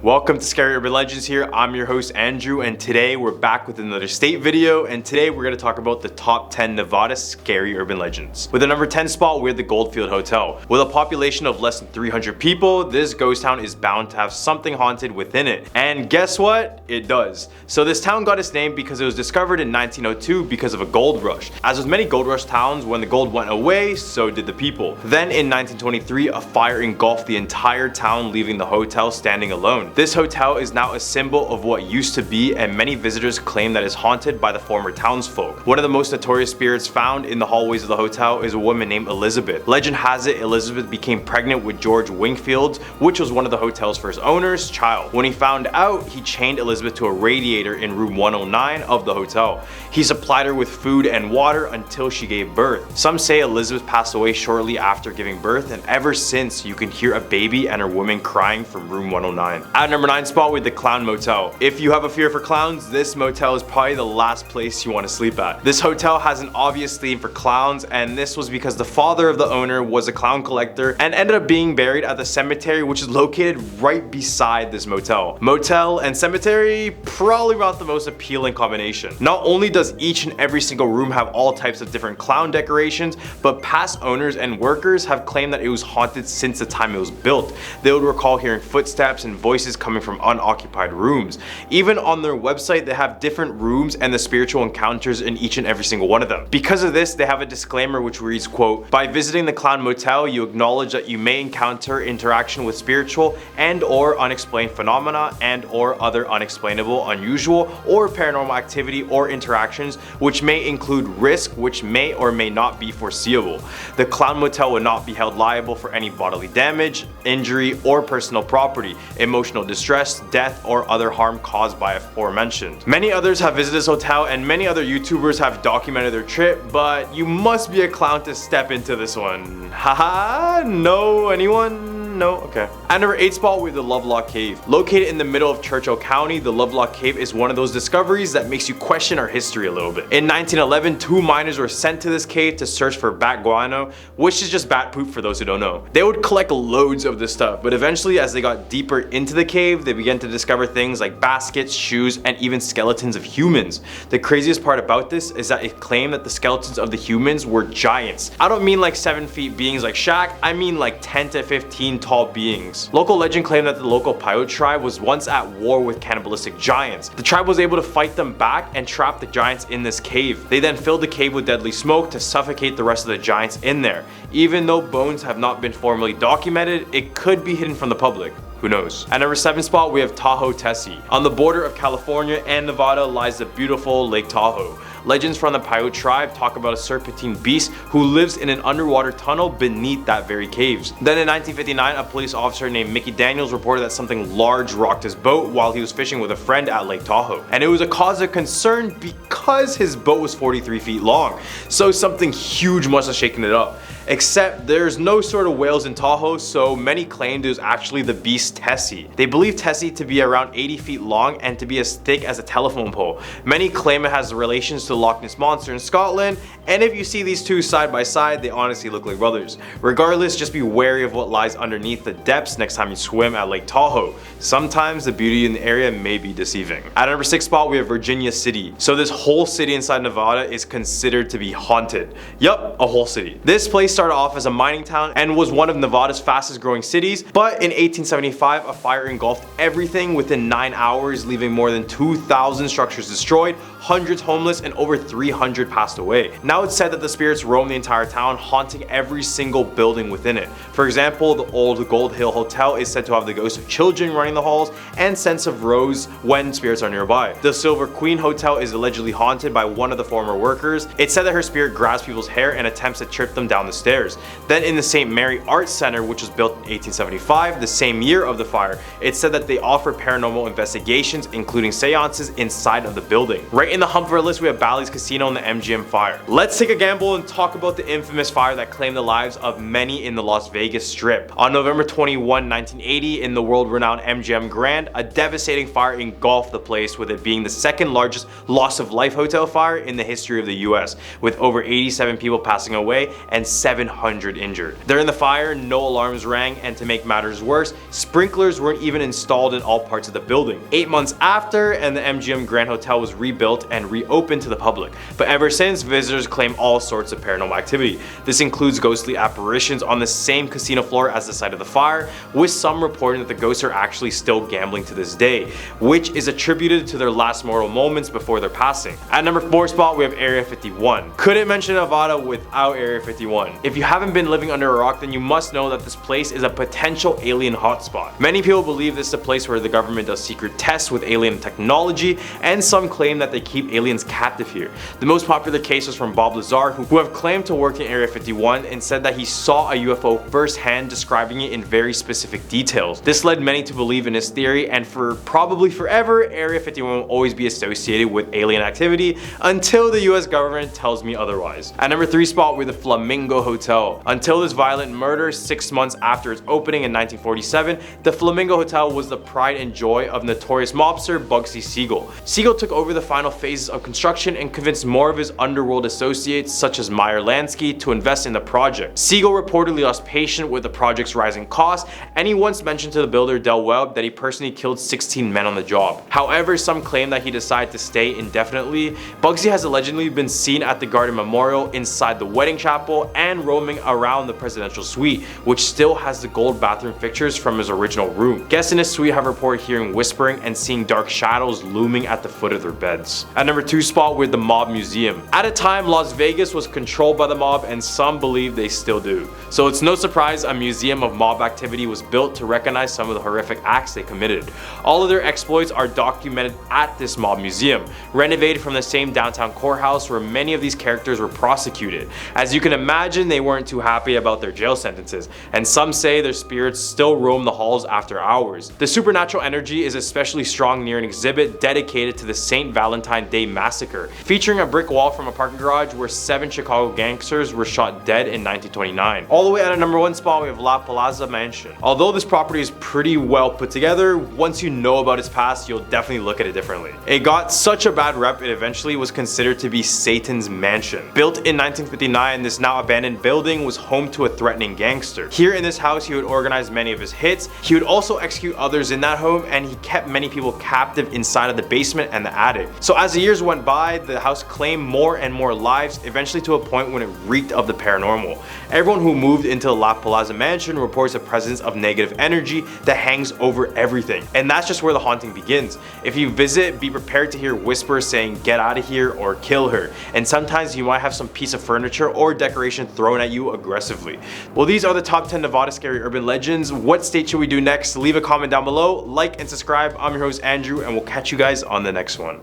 Welcome to Scary Urban Legends here. I'm your host Andrew, and today we're back with another state video, and today we're going to talk about the top 10 Nevada scary urban legends. With the number 10 spot, we're the Goldfield Hotel. With a population of less than 300 people, this ghost town is bound to have something haunted within it. And guess what? It does. So this town got its name because it was discovered in 1902 because of a gold rush. As with many gold rush towns, when the gold went away, so did the people. Then in 1923, a fire engulfed the entire town, leaving the hotel standing alone. This hotel is now a symbol of what used to be, and many visitors claim that it's haunted by the former townsfolk. One of the most notorious spirits found in the hallways of the hotel is a woman named Elizabeth. Legend has it Elizabeth became pregnant with George Wingfield, which was one of the hotel's first owners' child. When he found out, he chained Elizabeth to a radiator in room 109 of the hotel. He supplied her with food and water until she gave birth. Some say Elizabeth passed away shortly after giving birth, and ever since you can hear a baby and her woman crying from room 109. At number 9 spot with the Clown Motel. If you have a fear for clowns, this motel is probably the last place you want to sleep at. This hotel has an obvious theme for clowns, and this was because the father of the owner was a clown collector and ended up being buried at the cemetery, which is located right beside this motel. Motel and cemetery, probably not the most appealing combination. Not only does each and every single room have all types of different clown decorations, but past owners and workers have claimed that it was haunted since the time it was built. They would recall hearing footsteps and voices coming from unoccupied rooms. Even on their website, they have different rooms and the spiritual encounters in each and every single one of them. Because of this, they have a disclaimer which reads, quote, "By visiting the Clown Motel, you acknowledge that you may encounter interaction with spiritual and or unexplained phenomena and or other unexplainable, unusual, or paranormal activity or interactions, which may include risk which may or may not be foreseeable. The Clown Motel will not be held liable for any bodily damage, injury, or personal property, emotional distress, death, or other harm caused by aforementioned." Many others have visited this hotel, and many other YouTubers have documented their trip, but you must be a clown to step into this one. Haha, no, anyone? No? Okay. At number 8 spot, we have the Lovelock Cave. Located in the middle of Churchill County, the Lovelock Cave is one of those discoveries that makes you question our history a little bit. In 1911, 2 miners were sent to this cave to search for bat guano, which is just bat poop for those who don't know. They would collect loads of this stuff, but eventually as they got deeper into the cave, they began to discover things like baskets, shoes, and even skeletons of humans. The craziest part about this is that it claimed that the skeletons of the humans were giants. I don't mean like 7 feet beings like Shaq, I mean like 10 to 15 tall beings. Local legend claimed that the local Paiute tribe was once at war with cannibalistic giants. The tribe was able to fight them back and trap the giants in this cave. They then filled the cave with deadly smoke to suffocate the rest of the giants in there. Even though bones have not been formally documented, it could be hidden from the public. Who knows? At number 7 spot, we have Tahoeessie. On the border of California and Nevada lies the beautiful Lake Tahoe. Legends from the Paiute tribe talk about a serpentine beast who lives in an underwater tunnel beneath that very caves. Then in 1959, a police officer named Mickey Daniels reported that something large rocked his boat while he was fishing with a friend at Lake Tahoe. And it was a cause of concern because his boat was 43 feet long. So something huge must have shaken it up. Except there's no sort of whales in Tahoe, so many claimed it was actually the beast Tahoeessie. They believe Tahoeessie to be around 80 feet long and to be as thick as a telephone pole. Many claim it has relations to the Loch Ness Monster in Scotland, and if you see these two side by side, they honestly look like brothers. Regardless, just be wary of what lies underneath the depths next time you swim at Lake Tahoe. Sometimes the beauty in the area may be deceiving. At number 6 spot, we have Virginia City. So this whole city inside Nevada is considered to be haunted. Yup, a whole city. This place started off as a mining town and was one of Nevada's fastest growing cities, but in 1875 a fire engulfed everything within 9 hours, leaving more than 2,000 structures destroyed, hundreds homeless, and over 300 passed away. Now it's said that the spirits roam the entire town, haunting every single building within it. For example, the old Goldfield Hotel is said to have the ghosts of children running the halls and scents of rose when spirits are nearby. The Silver Queen Hotel is allegedly haunted by one of the former workers. It's said that her spirit grabs people's hair and attempts to trip them down the stairs. Then in the St. Mary Arts Center, which was built in 1875, the same year of the fire, it's said that they offer paranormal investigations, including seances inside of the building. Right in the hump of our list, we have Bally's Casino and the MGM fire. Let's take a gamble and talk about the infamous fire that claimed the lives of many in the Las Vegas Strip. On November 21, 1980, in the world-renowned MGM Grand, a devastating fire engulfed the place, with it being the second largest loss of life hotel fire in the history of the US, with over 87 people passing away and 7 700 injured. During the fire, no alarms rang, and to make matters worse, sprinklers weren't even installed in all parts of the building. 8 months after, and the MGM Grand Hotel was rebuilt and reopened to the public. But ever since, visitors claim all sorts of paranormal activity. This includes ghostly apparitions on the same casino floor as the site of the fire, with some reporting that the ghosts are actually still gambling to this day, which is attributed to their last mortal moments before their passing. At number 4 spot, we have Area 51. Couldn't mention Nevada without Area 51. If you haven't been living under a rock, then you must know that this place is a potential alien hotspot. Many people believe this is a place where the government does secret tests with alien technology, and some claim that they keep aliens captive here. The most popular case was from Bob Lazar, who have claimed to work in Area 51 and said that he saw a UFO firsthand, describing it in very specific details. This led many to believe in his theory, and for probably forever, Area 51 will always be associated with alien activity until the US government tells me otherwise. At number 3 spot, we have the Flamingo Hotel. Until this violent murder 6 months after its opening in 1947, the Flamingo Hotel was the pride and joy of notorious mobster Bugsy Siegel. Siegel took over the final phases of construction and convinced more of his underworld associates such as Meyer Lansky to invest in the project. Siegel reportedly lost patience with the project's rising costs, and he once mentioned to the builder Del Webb that he personally killed 16 men on the job. However, some claim that he decided to stay indefinitely. Bugsy has allegedly been seen at the Garden Memorial, inside the wedding chapel, and roaming around the presidential suite, which still has the gold bathroom fixtures from his original room. Guests in his suite have reported hearing whispering and seeing dark shadows looming at the foot of their beds. At number 2 spot, with the Mob Museum. At a time, Las Vegas was controlled by the mob, and some believe they still do. So it's no surprise a museum of mob activity was built to recognize some of the horrific acts they committed. All of their exploits are documented at this mob museum, renovated from the same downtown courthouse where many of these characters were prosecuted. As you can imagine, they weren't too happy about their jail sentences, and some say their spirits still roam the halls after hours. The supernatural energy is especially strong near an exhibit dedicated to the St. Valentine Day Massacre, featuring a brick wall from a parking garage where 7 Chicago gangsters were shot dead in 1929. All the way at a number 1 spot, we have La Plaza Mansion. Although this property is pretty well put together, once you know about its past, you'll definitely look at it differently. It got such a bad rep, it eventually was considered to be Satan's mansion. Built in 1959, this now abandoned building was home to a threatening gangster. Here in this house, he would organize many of his hits. He would also execute others in that home, and he kept many people captive inside of the basement and the attic. So as the years went by, the house claimed more and more lives, eventually to a point when it reeked of the paranormal. Everyone who moved into the La Plaza Mansion reports a presence of negative energy that hangs over everything. And that's just where the haunting begins. If you visit, be prepared to hear whispers saying get out of here or kill her. And sometimes you might have some piece of furniture or decoration thrown at you aggressively. Well, these are the top 10 Nevada scary urban legends. What state should we do next? Leave a comment down below, like and subscribe. I'm your host Andrew, and we'll catch you guys on the next one.